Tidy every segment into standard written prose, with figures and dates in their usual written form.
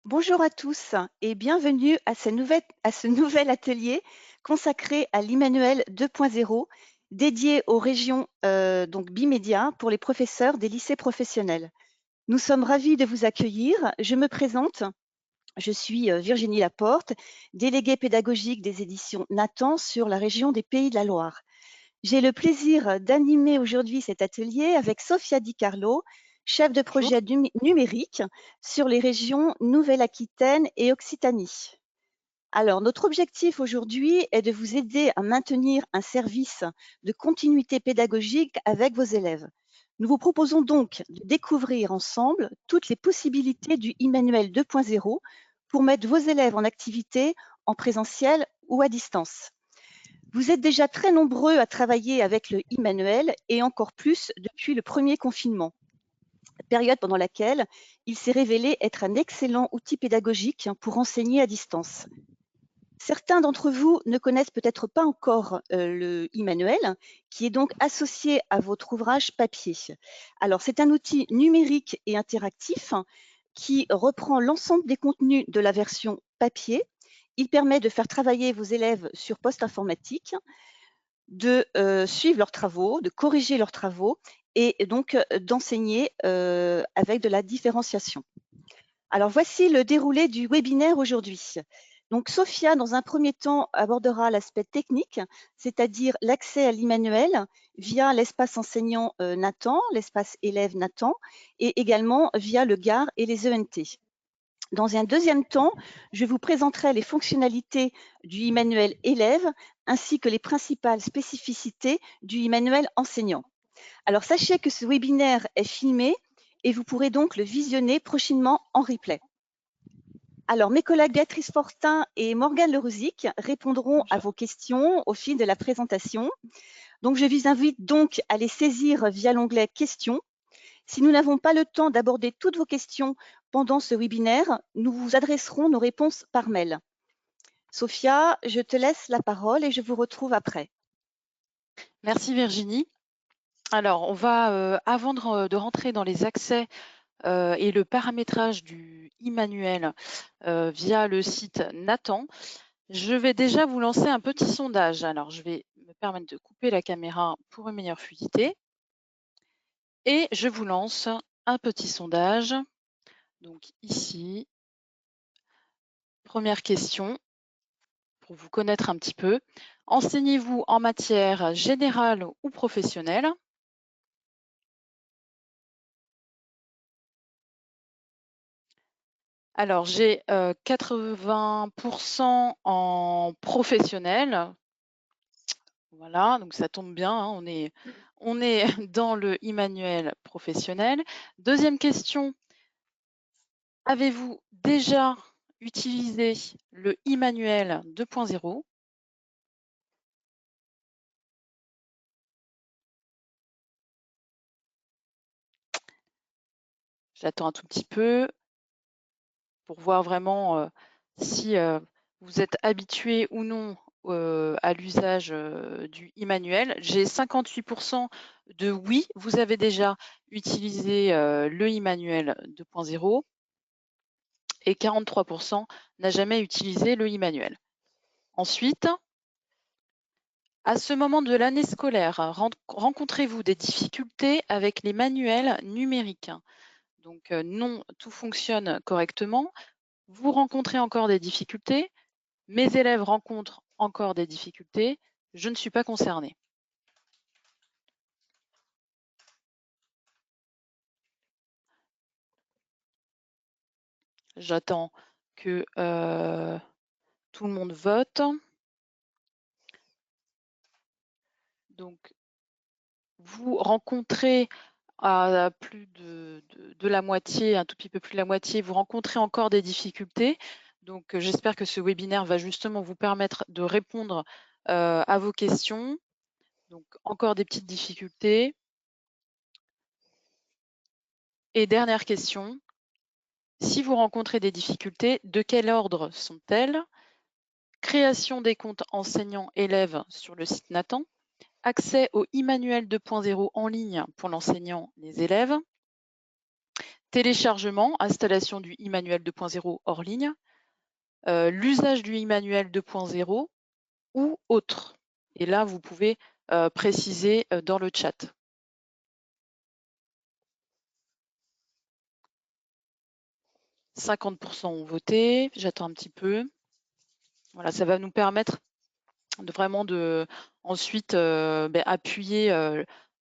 Bonjour à tous et bienvenue à ce nouvel atelier consacré à l'Immanuel 2.0 dédié aux régions donc bimédia pour les professeurs des lycées professionnels. Nous sommes ravis de vous accueillir. Je me présente, je suis Virginie Laporte, déléguée pédagogique des éditions Nathan sur la région des Pays de la Loire. J'ai le plaisir d'animer aujourd'hui cet atelier avec Sophia Di Carlo, chef de Bonjour. projet numérique sur les régions Nouvelle-Aquitaine et Occitanie. Alors, notre objectif aujourd'hui est de vous aider à maintenir un service de continuité pédagogique avec vos élèves. Nous vous proposons donc de découvrir ensemble toutes les possibilités du Immanuel 2.0 pour mettre vos élèves en activité en présentiel ou à distance. Vous êtes déjà très nombreux à travailler avec le e-manuel et encore plus depuis le premier confinement, période pendant laquelle il s'est révélé être un excellent outil pédagogique pour enseigner à distance. Certains d'entre vous ne connaissent peut-être pas encore le e-manuel, qui est donc associé à votre ouvrage papier. Alors, c'est un outil numérique et interactif qui reprend l'ensemble des contenus de la version papier. Il permet de faire travailler vos élèves sur poste informatique, de suivre leurs travaux, de corriger leurs travaux et donc d'enseigner avec de la différenciation. Alors voici le déroulé du webinaire aujourd'hui. Donc Sophia, dans un premier temps, abordera l'aspect technique, c'est-à-dire l'accès à l'Immanuel via l'espace enseignant Nathan, l'espace élève Nathan, et également via le GAR et les ENT. Dans un deuxième temps, je vous présenterai les fonctionnalités du e-manuel élève ainsi que les principales spécificités du e-manuel enseignant. Alors sachez que ce webinaire est filmé et vous pourrez donc le visionner prochainement en replay. Alors mes collègues Béatrice Fortin et Morgane Lerouzic répondront à vos questions au fil de la présentation. Donc je vous invite donc à les saisir via l'onglet questions. Si nous n'avons pas le temps d'aborder toutes vos questions pendant ce webinaire, nous vous adresserons nos réponses par mail. Sophia, je te laisse la parole et je vous retrouve après. Merci Virginie. Alors, on va, avant de rentrer dans les accès et le paramétrage du e-manuel via le site Nathan, je vais déjà vous lancer un petit sondage. Alors, je vais me permettre de couper la caméra pour une meilleure fluidité et je vous lance un petit sondage. Donc ici, première question pour vous connaître un petit peu. Enseignez-vous en matière générale ou professionnelle? Alors j'ai 80 en professionnel. Voilà, donc ça tombe bien, hein, on est dans le e-manuel professionnel. Deuxième question, avez-vous déjà utilisé le e-manuel 2.0? J'attends un tout petit peu pour voir vraiment, si, vous êtes habitué ou non, à l'usage, du e-manuel. J'ai 58 de oui, vous avez déjà utilisé, le e-manuel 2.0 et 43 n'a jamais utilisé le e-manuel. Ensuite, à ce moment de l'année scolaire, rencontrez-vous des difficultés avec les manuels numériques? Donc, non, tout fonctionne correctement. Vous rencontrez encore des difficultés? Mes élèves rencontrent encore des difficultés, je ne suis pas concernée. J'attends que tout le monde vote. Donc, vous rencontrez à plus de la moitié, un tout petit peu plus de la moitié, vous rencontrez encore des difficultés. Donc, j'espère que ce webinaire va justement vous permettre de répondre à vos questions. Donc, encore des petites difficultés. Et dernière question, si vous rencontrez des difficultés, de quel ordre sont-elles? Création des comptes enseignants-élèves sur le site Nathan, accès au e-manuel 2.0 en ligne pour l'enseignant, les élèves, téléchargement, installation du e-manuel 2.0 hors ligne, l'usage du e-manuel 2.0 ou autre. Et là, vous pouvez préciser dans le chat. « 50% ont voté, j'attends un petit peu. Voilà, ça va nous permettre de vraiment ensuite appuyer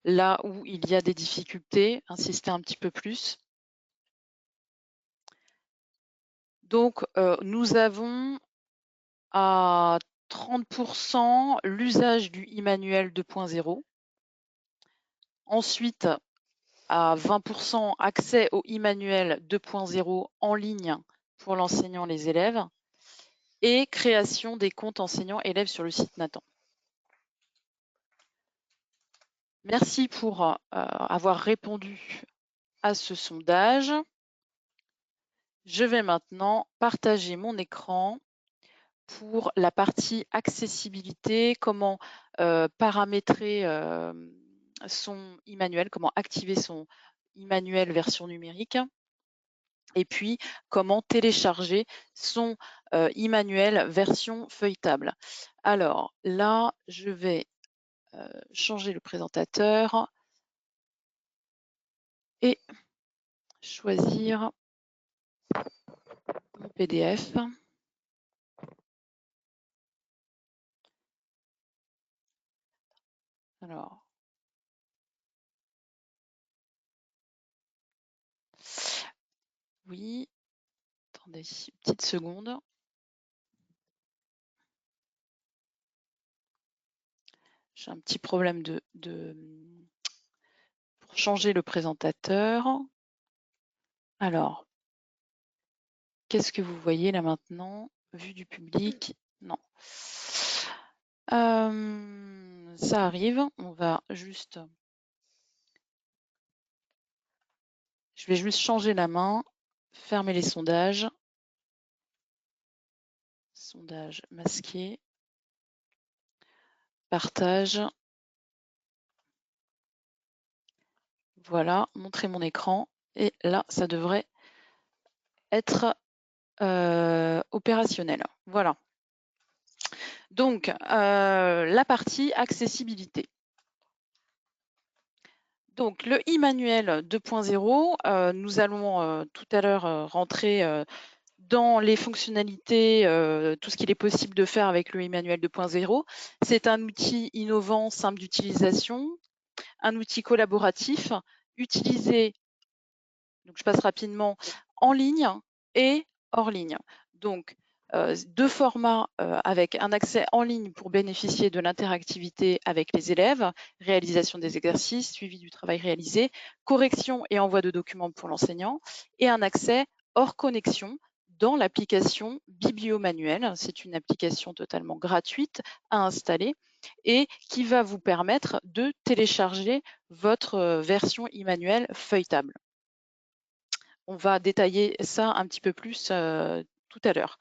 là où il y a des difficultés, insister un petit peu plus. Donc, nous avons à 30% l'usage du e-manuel 2.0. Ensuite, à 20% accès au e-manuel 2.0 en ligne pour l'enseignant, les élèves, et création des comptes enseignants-élèves sur le site Nathan. Merci pour avoir répondu à ce sondage. Je vais maintenant partager mon écran pour la partie accessibilité, comment paramétrer son e-manuel, comment activer son e-manuel version numérique, et puis comment télécharger son e-manuel version feuilletable. Alors là, je vais changer le présentateur et choisir mon PDF. Alors, oui, attendez une petite seconde. J'ai un petit problème pour changer le présentateur. Alors, qu'est-ce que vous voyez là maintenant? Vue du public? Non. Ça arrive, on va juste... Je vais juste changer la main, fermer les sondages. Sondage masqué. Partage. Voilà, montrer mon écran. Et là, ça devrait être opérationnel. Voilà. Donc, la partie accessibilité. Donc, le e-manuel 2.0, nous allons tout à l'heure rentrer dans les fonctionnalités, tout ce qu'il est possible de faire avec le e-manuel 2.0. C'est un outil innovant, simple d'utilisation, un outil collaboratif, utilisé, donc je passe rapidement, en ligne et hors ligne. Donc, deux formats avec un accès en ligne pour bénéficier de l'interactivité avec les élèves, réalisation des exercices, suivi du travail réalisé, correction et envoi de documents pour l'enseignant, et un accès hors connexion dans l'application Bibliomanuel. C'est une application totalement gratuite à installer et qui va vous permettre de télécharger votre version e-manuel feuilletable. On va détailler ça un petit peu plus tout à l'heure.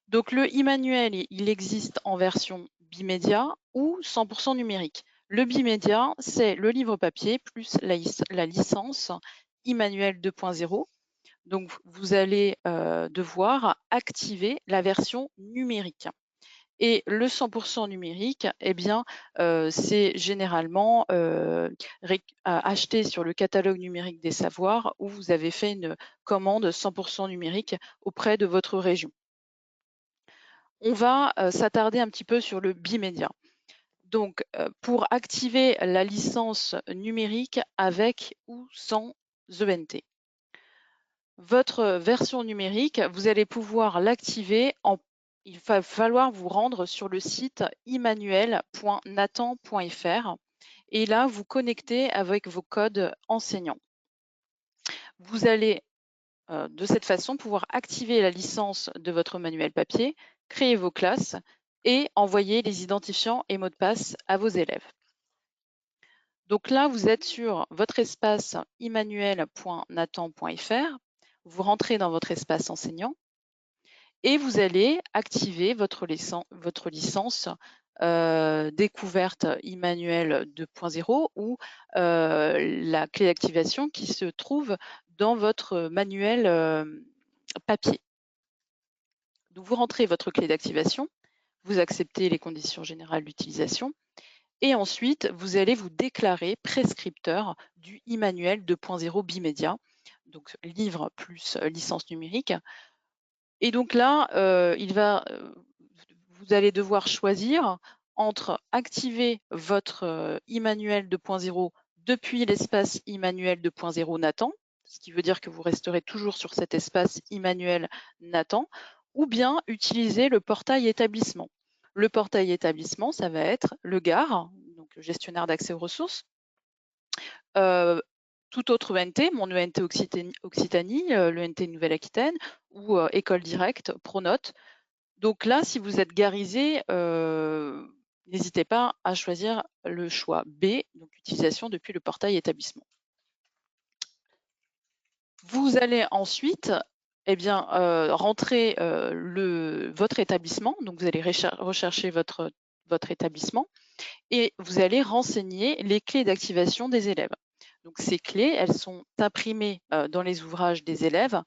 Donc, le e-manuel, il existe en version bimédia ou 100% numérique. Le bimédia, c'est le livre papier plus la licence e-manuel 2.0. Donc, vous allez devoir activer la version numérique. Et le 100% numérique, eh bien, c'est généralement acheté sur le catalogue numérique des savoirs où vous avez fait une commande 100% numérique auprès de votre région. On va s'attarder un petit peu sur le bimédia. Donc, pour activer la licence numérique avec ou sans ENT. Votre version numérique, vous allez pouvoir l'activer il va falloir vous rendre sur le site immanuel.nathan.fr et là, vous connecter avec vos codes enseignants. Vous allez de cette façon pouvoir activer la licence de votre manuel papier, créer vos classes et envoyer les identifiants et mots de passe à vos élèves. Donc là, vous êtes sur votre espace immanuel.nathan.fr, vous rentrez dans votre espace enseignant et vous allez activer votre licence découverte e-manuel 2.0 ou la clé d'activation qui se trouve dans votre manuel papier. Donc, vous rentrez votre clé d'activation, vous acceptez les conditions générales d'utilisation et ensuite, vous allez vous déclarer prescripteur du e-manuel 2.0 Bimedia, donc livre plus licence numérique. Et donc là, vous allez devoir choisir entre activer votre e-manuel 2.0 depuis l'espace e-manuel 2.0 Nathan, ce qui veut dire que vous resterez toujours sur cet espace e-manuel Nathan, ou bien utiliser le portail établissement. Le portail établissement, ça va être le GAR, donc le gestionnaire d'accès aux ressources, tout autre ENT, mon ENT Occitanie, l'ENT Nouvelle-Aquitaine ou École Directe, Pronote. Donc là, si vous êtes garisé, n'hésitez pas à choisir le choix B, donc utilisation depuis le portail établissement. Vous allez ensuite rentrer votre établissement, donc vous allez rechercher votre établissement et vous allez renseigner les clés d'activation des élèves. Donc ces clés, elles sont imprimées dans les ouvrages des élèves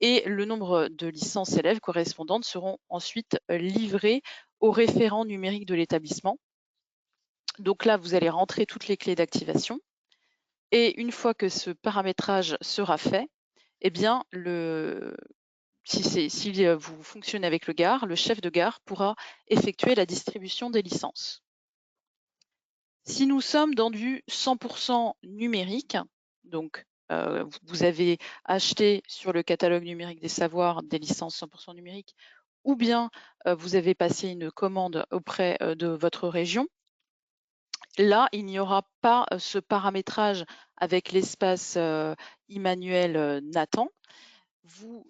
et le nombre de licences élèves correspondantes seront ensuite livrées au référent numérique de l'établissement. Donc là, vous allez rentrer toutes les clés d'activation et une fois que ce paramétrage sera fait, eh bien, si vous fonctionnez avec le GAR, le chef de gare pourra effectuer la distribution des licences. Si nous sommes dans du 100% numérique, donc vous avez acheté sur le catalogue numérique des savoirs des licences 100% numériques, ou bien vous avez passé une commande auprès de votre région, là, il n'y aura pas ce paramétrage avec l'espace e-manuel Nathan. Vous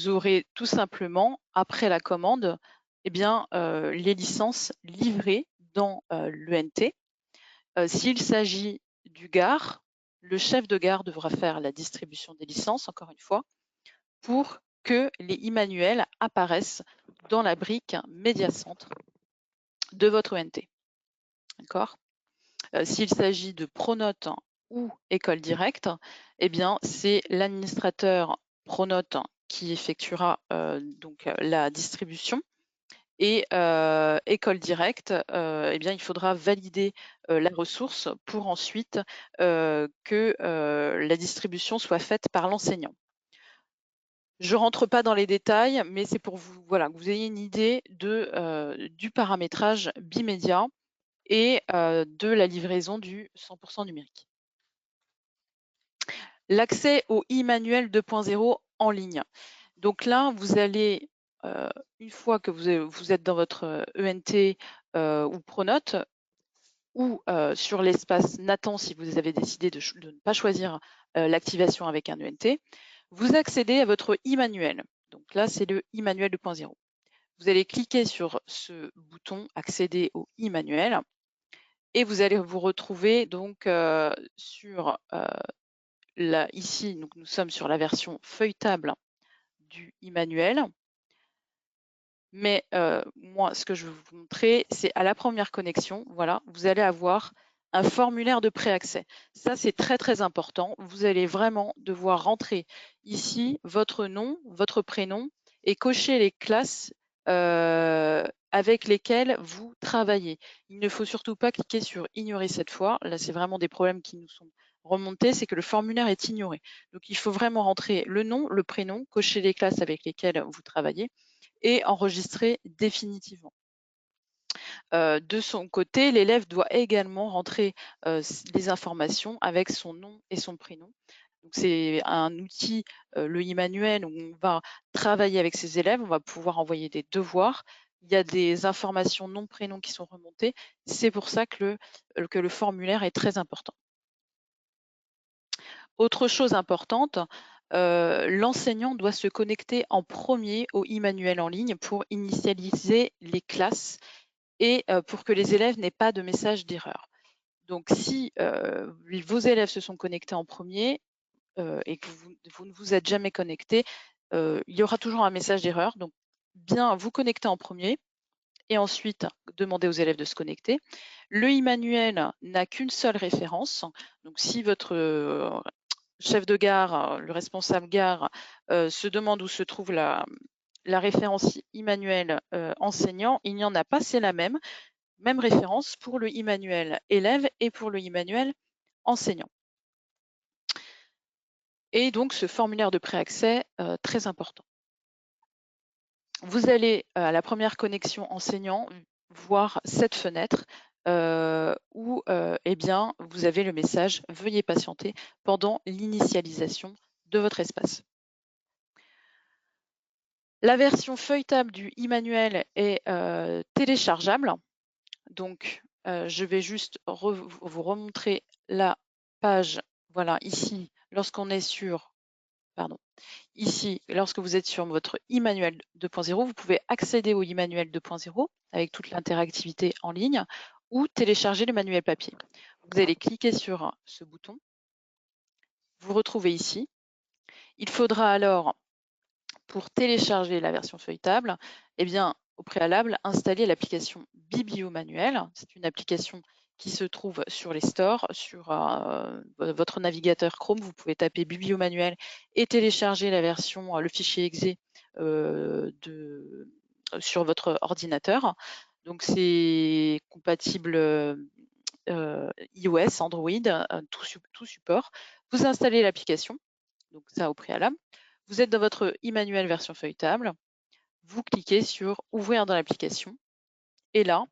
aurez tout simplement, après la commande, les licences livrées dans l'ENT. S'il s'agit du GAR, le chef de gare devra faire la distribution des licences, encore une fois, pour que les e-manuels apparaissent dans la brique Médiacentre de votre ENT. D'accord ? S'il s'agit de Pronote ou École Directe, c'est l'administrateur Pronote qui effectuera la distribution. Et École Directe, il faudra valider la ressource pour ensuite que la distribution soit faite par l'enseignant. Je ne rentre pas dans les détails, mais c'est pour vous, que vous ayez une idée du paramétrage bimédia et de la livraison du 100% numérique. L'accès au e-manuel 2.0 en ligne. Donc là, vous allez, une fois que vous êtes dans votre ENT ou Pronote, ou sur l'espace Nathan, si vous avez décidé de ne pas choisir l'activation avec un ENT, vous accédez à votre e-manuel. Donc là, c'est le e-manuel 2.0. Vous allez cliquer sur ce bouton « Accéder au e-manuel » et vous allez vous retrouver donc sur ici, donc nous sommes sur la version feuilletable du e-manuel. Mais moi, ce que je vais vous montrer, c'est à la première connexion, voilà, vous allez avoir un formulaire de préaccès. Ça, c'est très, très important. Vous allez vraiment devoir rentrer ici votre nom, votre prénom et cocher les classes avec lesquelles vous travaillez. Il ne faut surtout pas cliquer sur « Ignorer cette fois ». Là, c'est vraiment des problèmes qui nous sont remontés, c'est que le formulaire est ignoré. Donc, il faut vraiment rentrer le nom, le prénom, cocher les classes avec lesquelles vous travaillez et enregistrer définitivement. De son côté, l'élève doit également rentrer les informations avec son nom et son prénom. C'est un outil, le e-manuel, où on va travailler avec ses élèves, on va pouvoir envoyer des devoirs. Il y a des informations nom-prénom qui sont remontées. C'est pour ça que le formulaire est très important. Autre chose importante, l'enseignant doit se connecter en premier au e-manuel en ligne pour initialiser les classes et pour que les élèves n'aient pas de message d'erreur. Donc si vos élèves se sont connectés en premier et que vous ne vous êtes jamais connecté, il y aura toujours un message d'erreur. Donc bien vous connecter en premier et ensuite demander aux élèves de se connecter. Le e-manuel n'a qu'une seule référence. Donc si votre chef de gare, le responsable gare, se demande où se trouve la référence e-manuel enseignant, il n'y en a pas, c'est la même référence pour le e-manuel élève et pour le e-manuel enseignant. Et donc ce formulaire de préaccès, très important. Vous allez à la première connexion enseignant voir cette fenêtre où eh bien, vous avez le message « Veuillez patienter » pendant l'initialisation de votre espace. La version feuilletable du e-manuel est téléchargeable. Donc, je vais juste vous remontrer la page. Voilà, ici, lorsqu'on est sur, pardon, ici, lorsque vous êtes sur votre e-manuel 2.0, vous pouvez accéder au e-manuel 2.0 avec toute l'interactivité en ligne ou télécharger le manuel papier. Vous allez cliquer sur ce bouton, vous retrouvez ici. Il faudra alors, pour télécharger la version feuilletable, eh bien, au préalable, installer l'application Bibliomanuel. C'est une application qui se trouve sur les stores, sur votre navigateur Chrome. Vous pouvez taper Bibliomanuel et télécharger la version, le fichier exe sur votre ordinateur. Donc, c'est compatible iOS, Android, tout support. Vous installez l'application, donc ça au préalable. Vous êtes dans votre e-manuel version feuilletable. Vous cliquez sur « Ouvrir dans l'application » et là,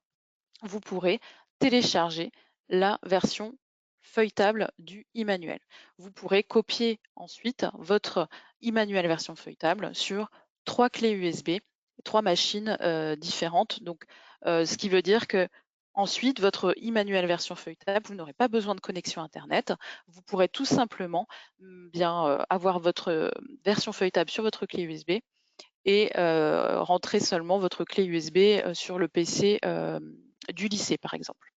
vous pourrez télécharger la version feuilletable du e-manuel. Vous pourrez copier ensuite votre e-manuel version feuilletable sur 3 clés USB, 3 machines différentes. Donc, ce qui veut dire que ensuite, votre e-manuel version feuilletable, vous n'aurez pas besoin de connexion Internet. Vous pourrez tout simplement bien avoir votre version feuilletable sur votre clé USB et rentrer seulement votre clé USB sur le PC du lycée, par exemple.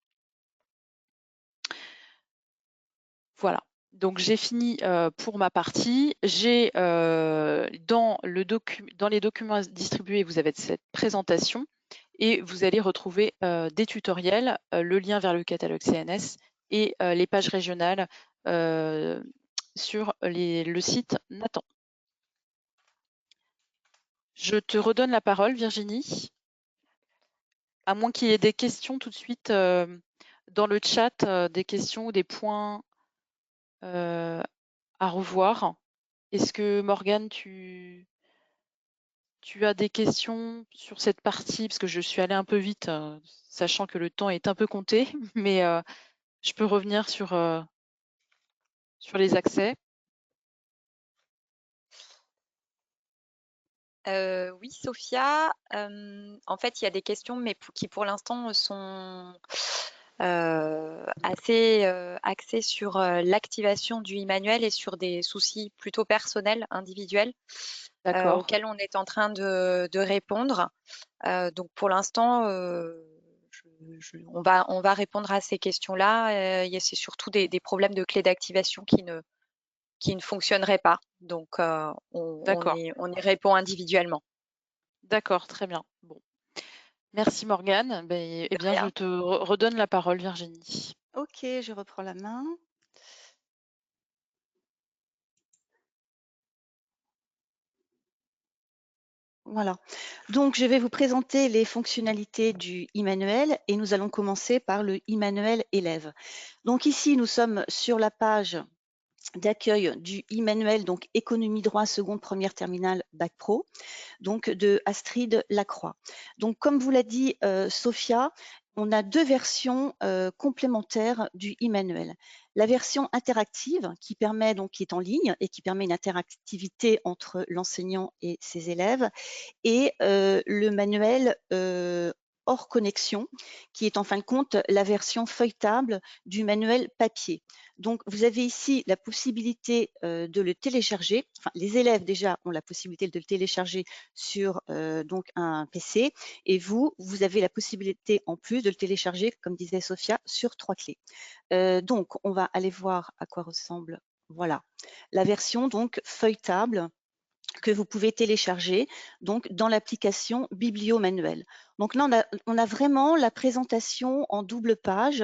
Voilà. Donc j'ai fini pour ma partie. J'ai dans les documents distribués, vous avez cette présentation et vous allez retrouver des tutoriels, le lien vers le catalogue CNS et les pages régionales sur le site Nathan. Je te redonne la parole, Virginie. À moins qu'il y ait des questions tout de suite dans le chat, des questions ou des points à revoir. Est-ce que Morgane, tu as des questions sur cette partie? Parce que je suis allée un peu vite, sachant que le temps est un peu compté, mais je peux revenir sur les accès. Oui, Sophia. En fait, il y a des questions, mais qui pour l'instant sont assez axées sur l'activation du e-manuel et sur des soucis plutôt personnels, individuels, D'accord. auxquels on est en train de répondre. Donc pour l'instant, on va répondre à ces questions-là. C'est surtout des problèmes de clé d'activation qui ne fonctionneraient pas. Donc on y répond individuellement. D'accord, très bien. Bon. Merci Morgane. Ben, eh bien, je te redonne la parole, Virginie. Ok, je reprends la main. Voilà. Donc, je vais vous présenter les fonctionnalités du e-manuel et nous allons commencer par le e-manuel élève. Donc ici, nous sommes sur la page d'accueil du e-manuel, donc économie, droit, seconde, première, terminale, bac pro, donc de Astrid Lacroix. Donc, comme vous l'a dit Sophia, on a deux versions complémentaires du e-manuel. La version interactive qui permet, donc qui est en ligne et qui permet une interactivité entre l'enseignant et ses élèves, et le manuel hors connexion, qui est en fin de compte la version feuilletable du manuel papier. Donc, vous avez ici la possibilité de le télécharger. Enfin, les élèves déjà ont la possibilité de le télécharger sur donc un PC, et vous avez la possibilité en plus de le télécharger, comme disait Sophia, sur 3 clés. Donc, on va aller voir à quoi ressemble, voilà, la version donc feuilletable que vous pouvez télécharger donc dans l'application Bibliomanuel. Donc là, on a vraiment la présentation en double page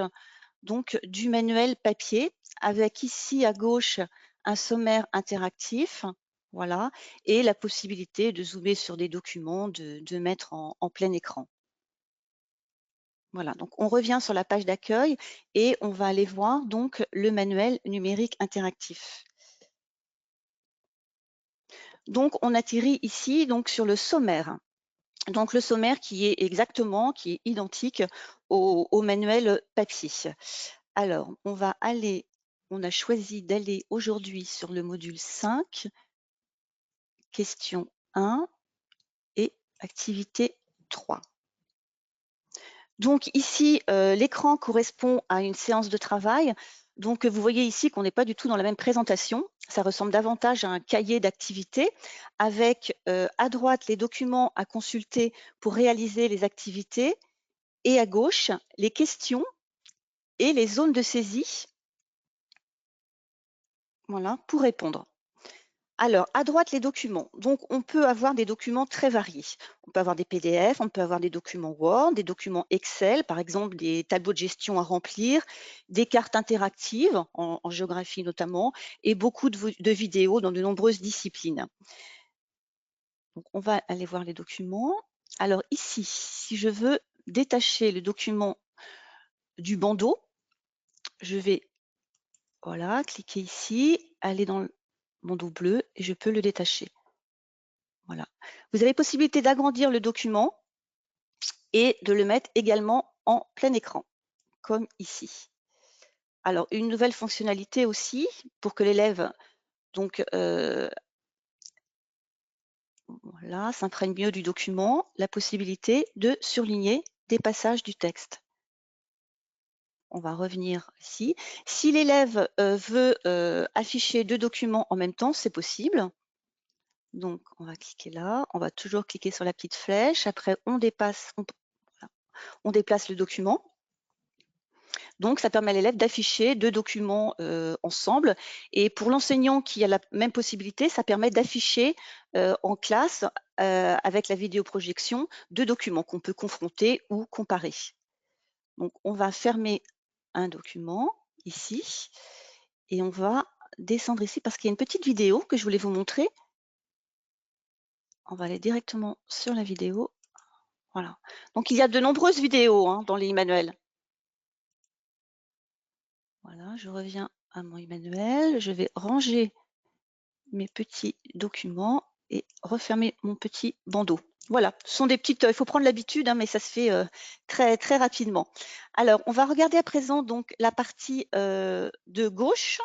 donc du manuel papier, avec ici à gauche un sommaire interactif, voilà, et la possibilité de zoomer sur des documents, de mettre en plein écran. Voilà, donc on revient sur la page d'accueil et on va aller voir donc le manuel numérique interactif. Donc on atterrit ici donc sur le sommaire. Donc le sommaire qui est identique au manuel papier. Alors on a choisi d'aller aujourd'hui sur le module 5, question 1 et activité 3. Donc ici, l'écran correspond à une séance de travail. Donc vous voyez ici qu'on n'est pas du tout dans la même présentation. Ça ressemble davantage à un cahier d'activités avec à droite les documents à consulter pour réaliser les activités et à gauche les questions et les zones de saisie, voilà, pour répondre. Alors, à droite, les documents. Donc, on peut avoir des documents très variés. On peut avoir des PDF, on peut avoir des documents Word, des documents Excel, par exemple des tableaux de gestion à remplir, des cartes interactives, en géographie notamment, et beaucoup de vidéos dans de nombreuses disciplines. Donc, on va aller voir les documents. Alors ici, si je veux détacher le document du bandeau, je vais voilà, cliquer ici, aller dans le bandeau bleu et je peux le détacher. Voilà. Vous avez possibilité d'agrandir le document et de le mettre également en plein écran, comme ici. Alors, une nouvelle fonctionnalité aussi pour que l'élève donc voilà, s'imprègne mieux du document, la possibilité de surligner des passages du texte. On va revenir ici. Si l'élève veut afficher 2 documents en même temps, c'est possible. Donc, on va cliquer là. On va toujours cliquer sur la petite flèche. Après, on déplace le document. Donc, ça permet à l'élève d'afficher 2 documents ensemble. Et pour l'enseignant qui a la même possibilité, ça permet d'afficher en classe, avec la vidéoprojection, 2 documents qu'on peut confronter ou comparer. Donc, on va fermer un document ici et on va descendre ici parce qu'il y a une petite vidéo que je voulais vous montrer. On va aller directement sur la vidéo. Voilà. Donc, il y a de nombreuses vidéos dans les manuels. Voilà, je reviens à mon manuel. Je vais ranger mes petits documents et refermer mon petit bandeau. Voilà, ce sont des petites, il faut prendre l'habitude, mais ça se fait très, très rapidement. Alors, on va regarder à présent donc la partie de gauche.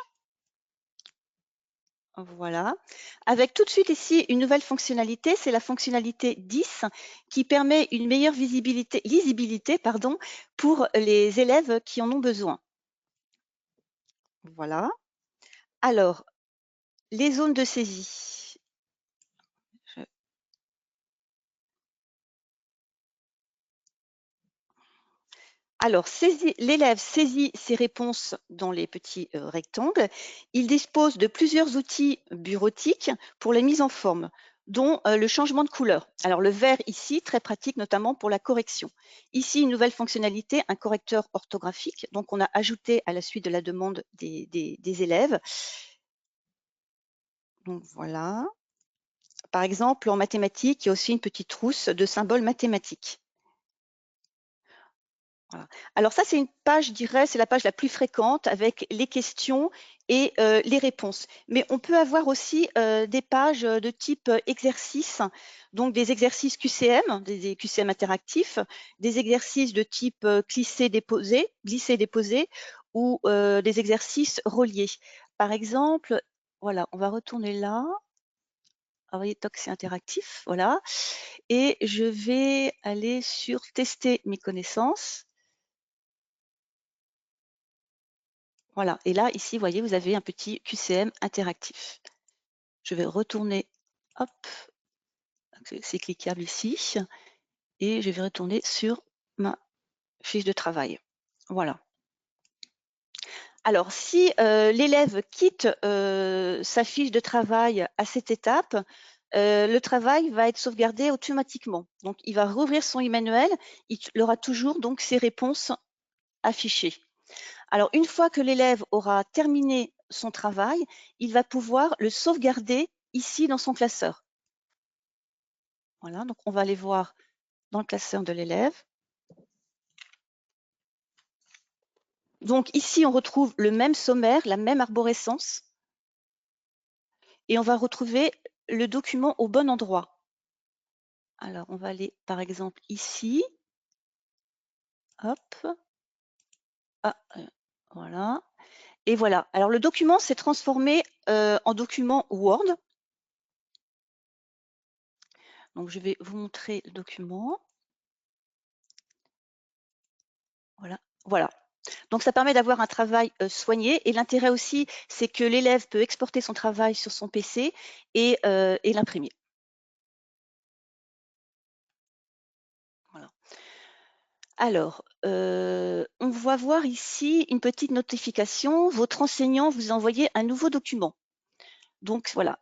Voilà, avec tout de suite ici une nouvelle fonctionnalité, c'est la fonctionnalité 10 qui permet une meilleure lisibilité pour les élèves qui en ont besoin. Voilà. Alors, les zones de saisie. Alors, l'élève saisit ses réponses dans les petits rectangles. Il dispose de plusieurs outils bureautiques pour la mise en forme, dont le changement de couleur. Alors, le vert ici, très pratique notamment pour la correction. Ici, une nouvelle fonctionnalité, un correcteur orthographique. Donc, on a ajouté à la suite de la demande des élèves. Donc, voilà. Par exemple, en mathématiques, il y a aussi une petite trousse de symboles mathématiques. Voilà. Alors ça, c'est une page, je dirais, c'est la page la plus fréquente avec les questions et les réponses. Mais on peut avoir aussi des pages de type exercice, donc des exercices QCM, des QCM interactifs, des exercices de type glisser-déposer ou des exercices reliés. Par exemple, voilà, on va retourner là. Ah, vous voyez, toc, c'est interactif, voilà. Et je vais aller sur tester mes connaissances. Voilà, et là, ici, vous voyez, vous avez un petit QCM interactif. Je vais retourner, hop, c'est cliquable ici, et je vais retourner sur ma fiche de travail. Voilà. Alors, si l'élève quitte sa fiche de travail à cette étape, le travail va être sauvegardé automatiquement. Donc, il va rouvrir son e-manuel, il aura toujours donc ses réponses affichées. Alors, une fois que l'élève aura terminé son travail, il va pouvoir le sauvegarder ici dans son classeur. Voilà, donc on va aller voir dans le classeur de l'élève. Donc ici, on retrouve le même sommaire, la même arborescence, et on va retrouver le document au bon endroit. Alors, on va aller par exemple ici. Hop. Ah, voilà. Et voilà. Alors, le document s'est transformé en document Word. Donc, je vais vous montrer le document. Voilà. Voilà. Donc, ça permet d'avoir un travail soigné. Et l'intérêt aussi, c'est que l'élève peut exporter son travail sur son PC et l'imprimer. Voilà. Alors, on va voir ici une petite notification. Votre enseignant vous a envoyé un nouveau document. Donc voilà,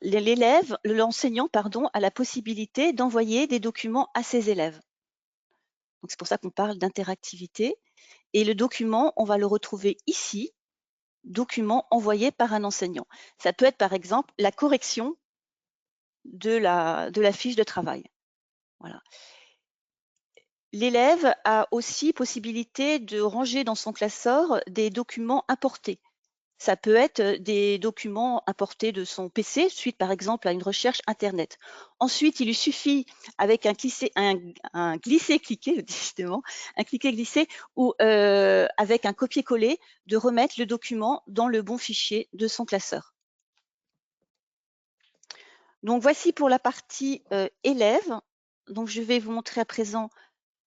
l'enseignant, pardon, a la possibilité d'envoyer des documents à ses élèves. Donc c'est pour ça qu'on parle d'interactivité. Et le document, on va le retrouver ici, document envoyé par un enseignant. Ça peut être par exemple la correction de la fiche de travail. Voilà. L'élève a aussi possibilité de ranger dans son classeur des documents importés. Ça peut être des documents importés de son PC, suite par exemple à une recherche Internet. Ensuite, il lui suffit, avec un glisser-cliquer, décidément, un cliquer-glisser, ou avec un copier-coller, de remettre le document dans le bon fichier de son classeur. Donc voici pour la partie élève. Donc je vais vous montrer à présent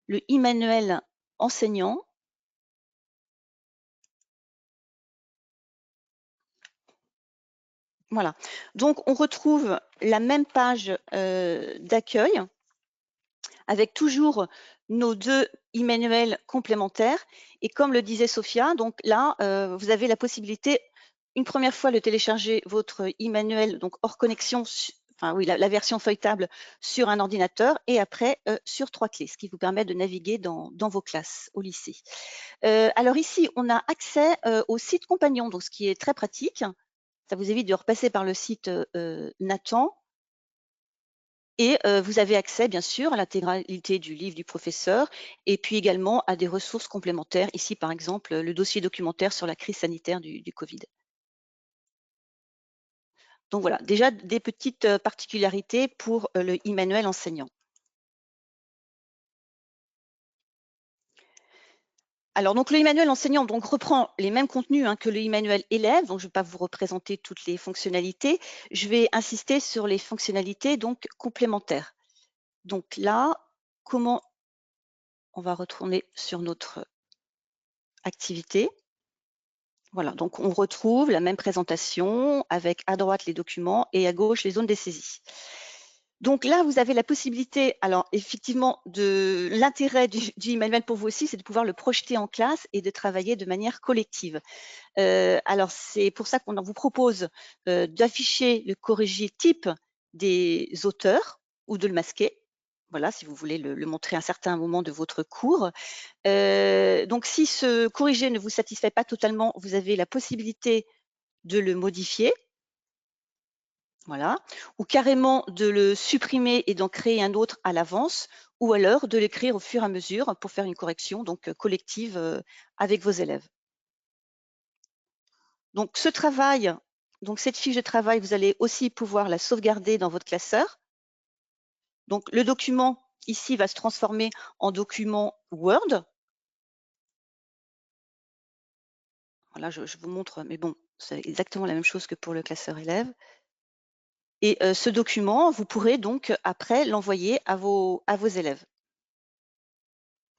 le e-manuel enseignant. Voilà. Donc on retrouve la même page d'accueil avec toujours nos deux e-manuels complémentaires. Et comme le disait Sophia, donc là, vous avez la possibilité, une première fois, de télécharger votre e-manuel, donc hors connexion, enfin oui, la version feuilletable sur un ordinateur, et après sur 3 clés, ce qui vous permet de naviguer dans vos classes au lycée. Alors ici, on a accès au site compagnon, donc ce qui est très pratique. Ça vous évite de repasser par le site Nathan. Et vous avez accès, bien sûr, à l'intégralité du livre du professeur et puis également à des ressources complémentaires. Ici, par exemple, le dossier documentaire sur la crise sanitaire du Covid. Donc voilà, déjà des petites particularités pour le e-manuel enseignant. Alors, donc le e-manuel enseignant donc, reprend les mêmes contenus que le e-manuel élève. Donc, je ne vais pas vous représenter toutes les fonctionnalités. Je vais insister sur les fonctionnalités donc complémentaires. Donc là, comment on va retourner sur notre activité. Voilà, donc on retrouve la même présentation avec à droite les documents et à gauche les zones des saisies. Donc là, vous avez la possibilité, alors effectivement, l'intérêt du e-manuel pour vous aussi, c'est de pouvoir le projeter en classe et de travailler de manière collective. Alors c'est pour ça qu'on vous propose d'afficher le corrigé type des auteurs ou de le masquer. Voilà, si vous voulez le montrer à un certain moment de votre cours. Donc si ce corrigé ne vous satisfait pas totalement, vous avez la possibilité de le modifier. Voilà, ou carrément de le supprimer et d'en créer un autre à l'avance, ou alors de l'écrire au fur et à mesure pour faire une correction donc collective avec vos élèves. Donc ce travail, donc cette fiche de travail, vous allez aussi pouvoir la sauvegarder dans votre classeur. Donc le document ici va se transformer en document Word. Voilà, je vous montre, mais bon, c'est exactement la même chose que pour le classeur élève. Et ce document, vous pourrez donc après l'envoyer à vos élèves.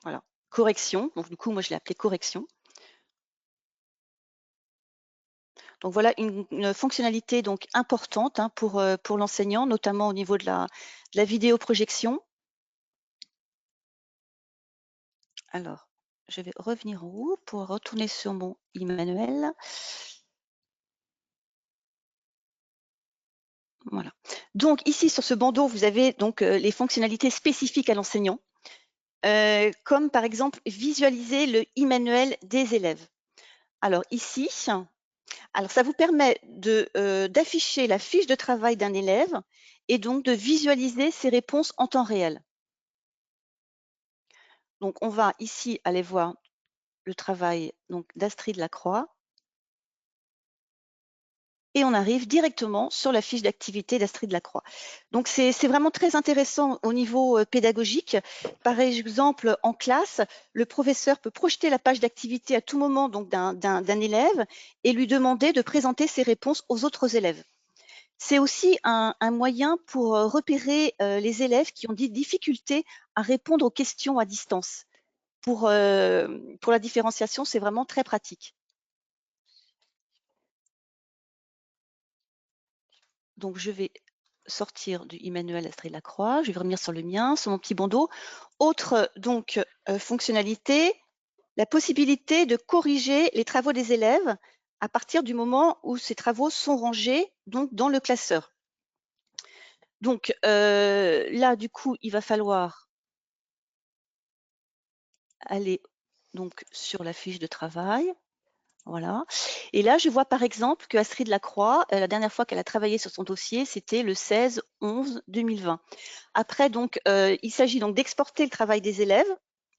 Voilà, correction. Donc du coup, moi je l'ai appelé correction. Donc voilà une fonctionnalité donc importante pour l'enseignant, notamment au niveau de la vidéoprojection. Alors, je vais revenir en haut pour retourner sur mon e-manuel. Voilà. Donc ici sur ce bandeau, vous avez donc les fonctionnalités spécifiques à l'enseignant, comme par exemple visualiser le e-manuel des élèves. Alors ici, Alors, ça vous permet d'afficher la fiche de travail d'un élève et donc de visualiser ses réponses en temps réel. Donc, on va ici aller voir le travail d'Astrid Lacroix. Et on arrive directement sur la fiche d'activité d'Astrid Lacroix. Donc, c'est vraiment très intéressant au niveau pédagogique. Par exemple, en classe, le professeur peut projeter la page d'activité à tout moment d'un élève et lui demander de présenter ses réponses aux autres élèves. C'est aussi un moyen pour repérer les élèves qui ont des difficultés à répondre aux questions à distance. Pour la différenciation, c'est vraiment très pratique. Donc, je vais sortir du e-manuel Astrid Lacroix. Je vais revenir sur le mien, sur mon petit bandeau. Autre fonctionnalité, la possibilité de corriger les travaux des élèves à partir du moment où ces travaux sont rangés dans le classeur. Donc là, du coup, il va falloir aller sur la fiche de travail. Voilà. Et là, je vois par exemple que Astrid Lacroix, la dernière fois qu'elle a travaillé sur son dossier, c'était le 16/11/2020. Après, il s'agit donc d'exporter le travail des élèves,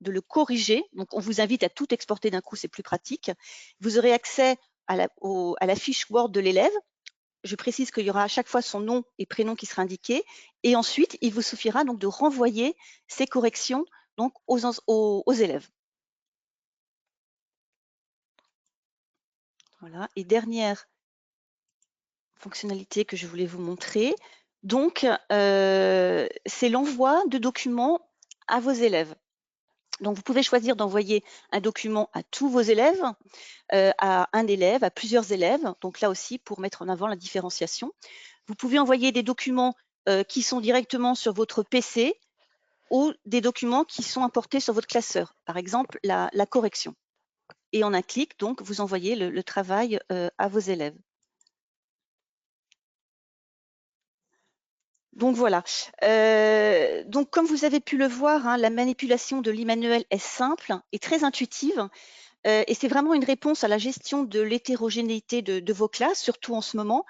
de le corriger. Donc, on vous invite à tout exporter d'un coup, c'est plus pratique. Vous aurez accès à la fiche Word de l'élève. Je précise qu'il y aura à chaque fois son nom et prénom qui sera indiqué. Et ensuite, il vous suffira donc de renvoyer ces corrections aux élèves. Voilà. Et dernière fonctionnalité que je voulais vous montrer, c'est l'envoi de documents à vos élèves. Donc, vous pouvez choisir d'envoyer un document à tous vos élèves, à un élève, à plusieurs élèves. Donc là aussi, pour mettre en avant la différenciation. Vous pouvez envoyer des documents qui sont directement sur votre PC ou des documents qui sont importés sur votre classeur. Par exemple, la correction. Et en un clic, donc, vous envoyez le travail à vos élèves. Donc voilà. Donc comme vous avez pu le voir, hein, la manipulation de l'e-manuel est simple et très intuitive. Et c'est vraiment une réponse à la gestion de l'hétérogénéité de vos classes, surtout en ce moment.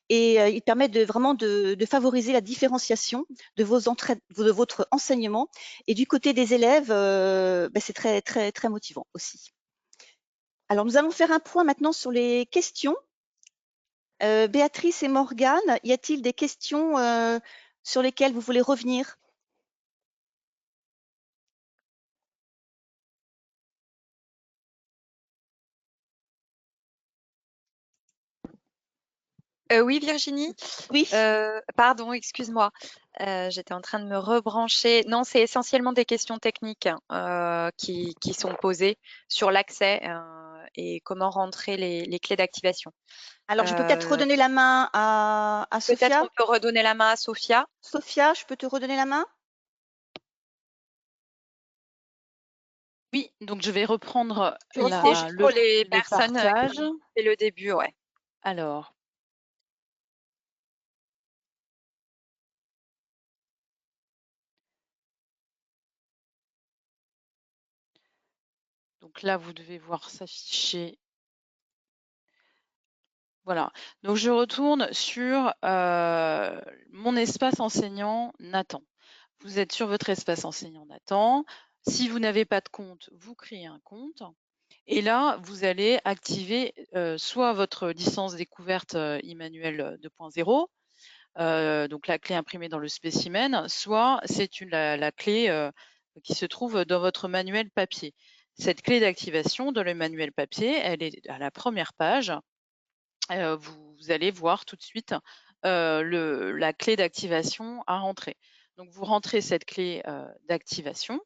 Et il permet vraiment de favoriser la différenciation de votre enseignement. Et du côté des élèves, c'est très, très, très motivant aussi. Alors, nous allons faire un point maintenant sur les questions. Béatrice et Morgane, y a-t-il des questions sur lesquelles vous voulez revenir? Oui, Virginie. Oui. Pardon, excuse-moi. J'étais en train de me rebrancher. Non, c'est essentiellement des questions techniques qui sont posées sur l'accès et comment rentrer les clés d'activation. Alors, je peux peut-être redonner la main à Peut-être Sophia. on peut redonner la main à Sophia. Sophia, je peux te redonner la main? Oui, donc je vais reprendre C'est juste pour les le personnes partage. c'est le début, ouais. Alors, donc là, vous devez voir s'afficher. Voilà. Donc, je retourne sur mon espace enseignant Nathan. Vous êtes sur votre espace enseignant Nathan. Si vous n'avez pas de compte, vous créez un compte. Et là, vous allez activer soit votre licence découverte Immanuel 2.0, donc la clé imprimée dans le spécimen, soit c'est la clé qui se trouve dans votre manuel papier. Cette clé d'activation dans le manuel papier, elle est à la première page. Vous allez voir tout de suite la clé d'activation à rentrer. Donc, vous rentrez cette clé d'activation.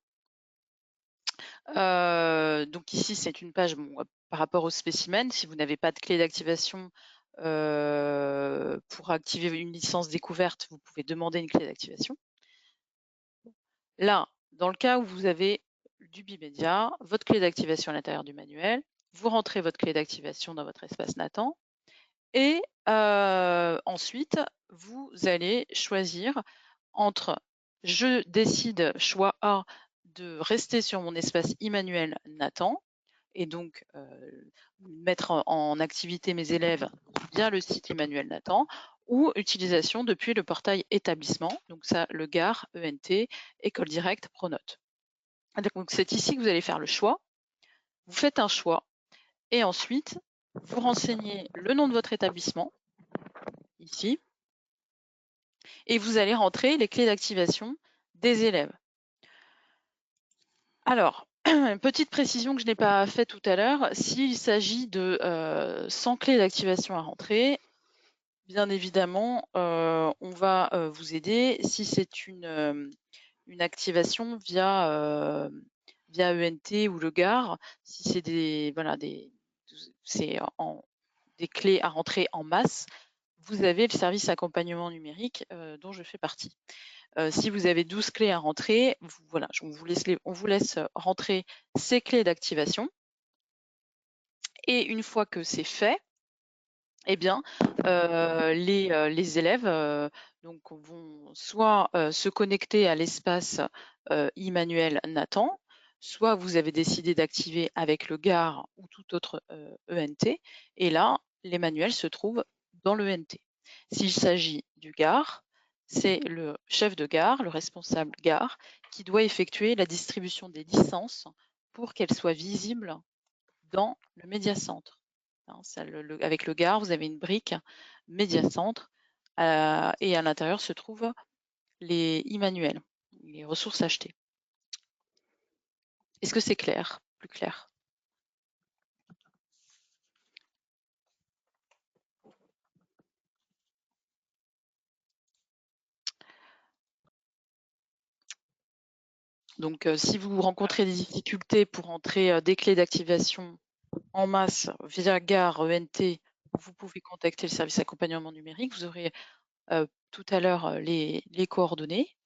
Donc ici, c'est une page par rapport au spécimen. Si vous n'avez pas de clé d'activation pour activer une licence découverte, vous pouvez demander une clé d'activation. Là, dans le cas où vous avez du bimédia, votre clé d'activation à l'intérieur du manuel, vous rentrez votre clé d'activation dans votre espace Nathan. Et ensuite, vous allez choisir entre je décide, choix A, de rester sur mon espace Immanuel Nathan, et donc mettre en activité mes élèves via le site Emmanuel Nathan, ou utilisation depuis le portail établissement, donc ça, le GAR, ENT, École Directe, Pronote. Donc c'est ici que vous allez faire le choix. Vous faites un choix et ensuite vous renseignez le nom de votre établissement, ici, et vous allez rentrer les clés d'activation des élèves. Alors, petite précision que je n'ai pas faite tout à l'heure, s'il s'agit de 100 clés d'activation à rentrer, bien évidemment, on va vous aider. Si c'est une activation via ENT ou le GAR, si c'est des clés à rentrer en masse, vous avez le service accompagnement numérique dont je fais partie. Si vous avez 12 clés à rentrer, on vous laisse rentrer ces clés d'activation. Et une fois que c'est fait, eh bien, les élèves donc vont soit se connecter à l'espace Emmanuel Nathan, soit vous avez décidé d'activer avec le GAR ou tout autre ENT, et là, les manuels se trouvent dans l'ENT. S'il s'agit du GAR, c'est le chef de gare, le responsable gare, qui doit effectuer la distribution des licences pour qu'elles soient visibles dans le médiacentre. Avec le GAR, vous avez une brique médiacentre et à l'intérieur se trouvent les e-manuels, les ressources achetées. Est-ce que c'est clair, plus clair? Donc, si vous rencontrez des difficultés pour entrer des clés d'activation en masse via GAR, ENT, vous pouvez contacter le service accompagnement numérique. Vous aurez tout à l'heure les coordonnées.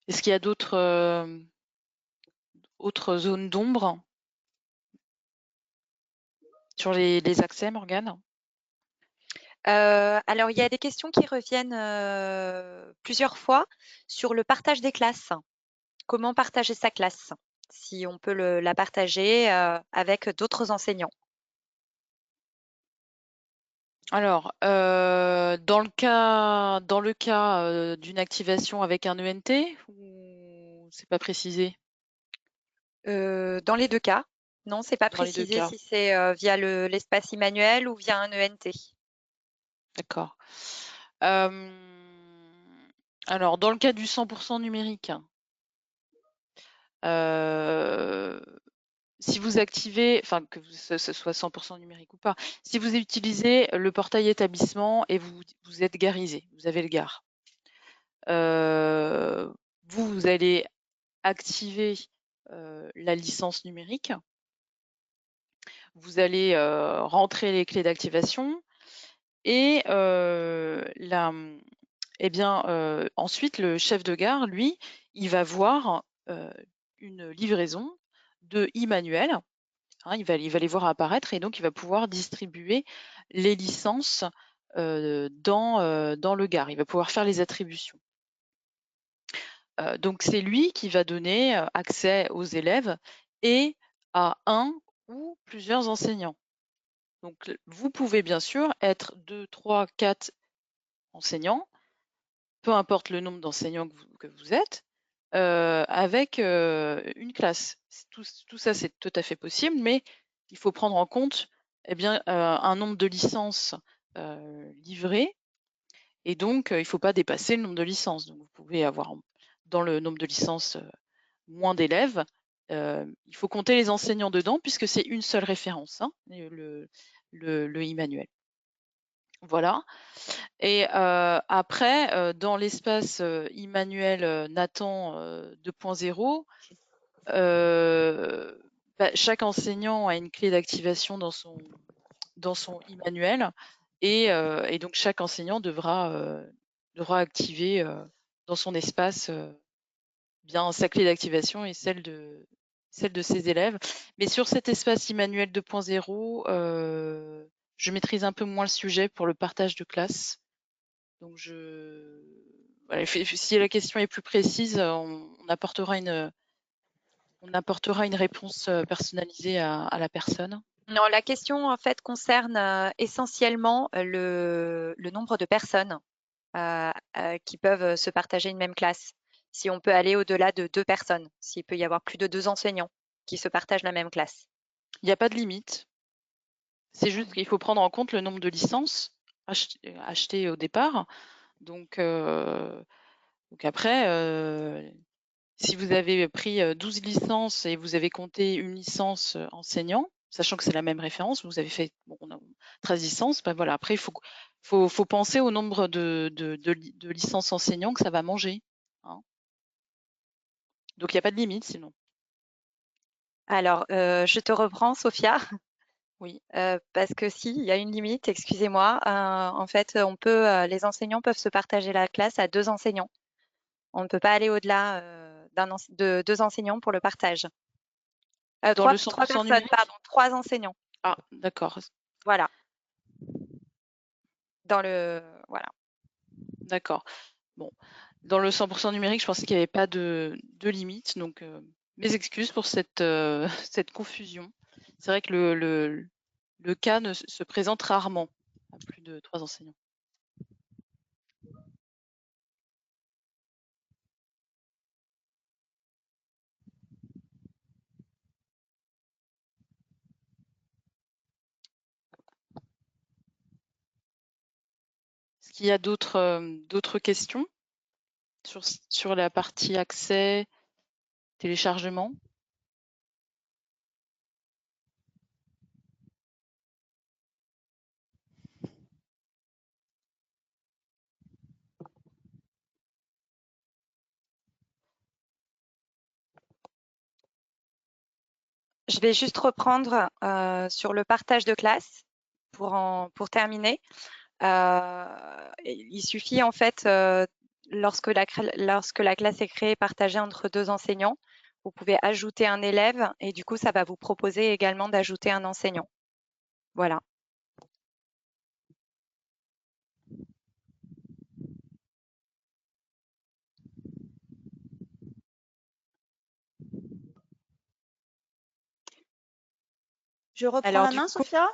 Est-ce qu'il y a d'autres zones d'ombre sur les accès, Morgane? Alors, il y a des questions qui reviennent plusieurs fois sur le partage des classes. Comment partager sa classe? Si on peut la partager avec d'autres enseignants. Alors, dans le cas d'une activation avec un ENT, ou c'est pas précisé? Dans les deux cas. Non, c'est pas Dans les deux précisé cas. si c'est via l'espace Emmanuel ou via un ENT. D'accord. Alors, dans le cas du 100% numérique, si vous activez, enfin que ce soit 100% numérique ou pas, si vous utilisez le portail établissement et vous êtes garisé, vous avez le GAR, vous allez activer la licence numérique, vous allez rentrer les clés d'activation et ensuite le chef de gare, lui, il va voir une livraison de e-manuel. Il va les voir apparaître et donc il va pouvoir distribuer les licences dans le GAR. Il va pouvoir faire les attributions. Donc c'est lui qui va donner accès aux élèves et à un ou plusieurs enseignants. Donc vous pouvez bien sûr être 2, 3, 4 enseignants, peu importe le nombre d'enseignants que vous êtes, avec une classe. Tout ça, c'est tout à fait possible, mais il faut prendre en compte un nombre de licences livrées, et donc il ne faut pas dépasser le nombre de licences. Donc vous pouvez avoir dans le nombre de licences moins d'élèves. Il faut compter les enseignants dedans puisque c'est une seule référence, hein, le e-manuel. Voilà. Et après, dans l'espace Emmanuel Nathan 2.0, chaque enseignant a une clé d'activation dans son e-manuel et donc chaque enseignant devra activer dans son espace bien sa clé d'activation et celle de ses élèves. Mais sur cet espace Emmanuel 2.0, je maîtrise un peu moins le sujet pour le partage de classe. Donc voilà, si la question est plus précise, on apportera une réponse personnalisée à la personne. Non, la question en fait concerne essentiellement le nombre de personnes qui peuvent se partager une même classe. Si on peut aller au-delà de 2 personnes, s'il peut y avoir plus de 2 enseignants qui se partagent la même classe. Il n'y a pas de limite. C'est juste qu'il faut prendre en compte le nombre de licences achetées au départ. Donc après, si vous avez pris 12 licences et vous avez compté une licence enseignant, sachant que c'est la même référence, vous avez fait on a 13 licences, ben voilà, après il faut penser au nombre de licences enseignants que ça va manger. Hein. Donc il n'y a pas de limite sinon. Alors, je te reprends, Sophia. Oui. Parce que si, il y a une limite, excusez-moi. En fait, les enseignants peuvent se partager la classe à 2 enseignants. On ne peut pas aller au-delà de 2 enseignants pour le partage. Dans 3 le 100% personnes, numérique. pardon, 3 enseignants. Ah, d'accord. Voilà. Voilà. D'accord. Bon, dans le 100% numérique, je pensais qu'il n'y avait pas de limite, donc mes excuses pour cette confusion. C'est vrai que le cas se présente rarement à plus de 3 enseignants. Est-ce qu'il y a d'autres questions sur la partie accès, téléchargement? Je vais juste reprendre sur le partage de classe pour terminer. Il suffit en fait, lorsque la classe est créée et partagée entre 2 enseignants, vous pouvez ajouter un élève et du coup, ça va vous proposer également d'ajouter un enseignant. Voilà. Je reprends Alors la du main, coup, Sophia?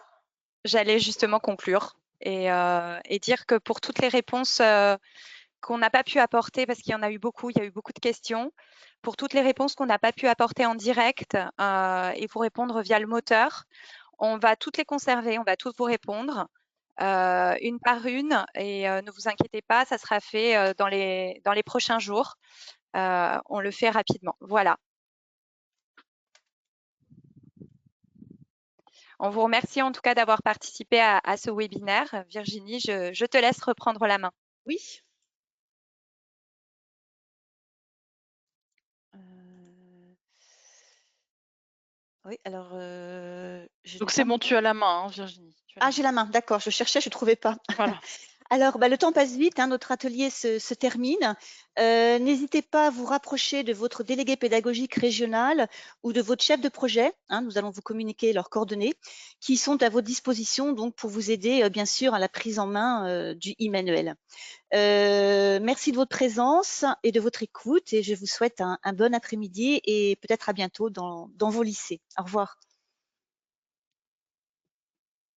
j'allais justement conclure et dire que pour toutes les réponses qu'on n'a pas pu apporter, parce qu'il y en a eu beaucoup, il y a eu beaucoup de questions, pour toutes les réponses qu'on n'a pas pu apporter en direct et vous répondre via le moteur, on va toutes les conserver, on va toutes vous répondre une par une et ne vous inquiétez pas, ça sera fait dans les prochains jours. On le fait rapidement. Voilà. On vous remercie en tout cas d'avoir participé à ce webinaire. Virginie, je te laisse reprendre la main. Oui. Oui, alors Donc c'est bon, tu as la main, hein, Virginie. Ah, j'ai la main, d'accord, je cherchais, je ne trouvais pas. Voilà. Alors, le temps passe vite, hein, notre atelier se termine. N'hésitez pas à vous rapprocher de votre délégué pédagogique régional ou de votre chef de projet. Hein, nous allons vous communiquer leurs coordonnées qui sont à votre disposition donc, pour vous aider, bien sûr, à la prise en main du e-manuel. Merci de votre présence et de votre écoute et je vous souhaite un bon après-midi et peut-être à bientôt dans vos lycées. Au revoir.